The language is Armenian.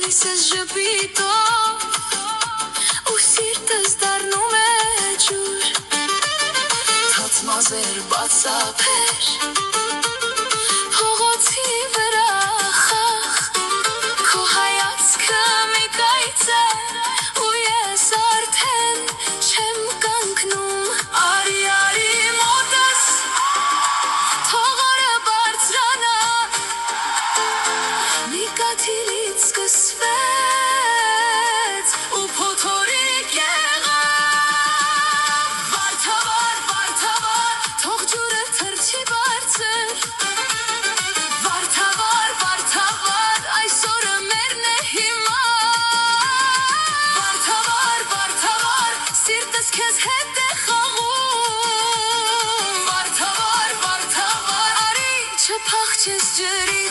գալիս ես ժպիտով ու սիրտս դառնում է ջուր թաց մազեր բացափեր փողոցի վրա խաղ քո հայացքը մի կայծ է ու ես արդեն չեմ կանգնում արի արի մոտս թող օրը բարձրանա մի կաթիլից սկսվեց ու փոթորիկ եղավ վարդավար վարդավար թող ջուրը թռչի բարձր վարդավար վարդավար այսօրը մերն է հիմա վարդավար վարդավար սիրտս քեզ հետ է խաղում վարդավար վարդավար արի չփախչես ջրի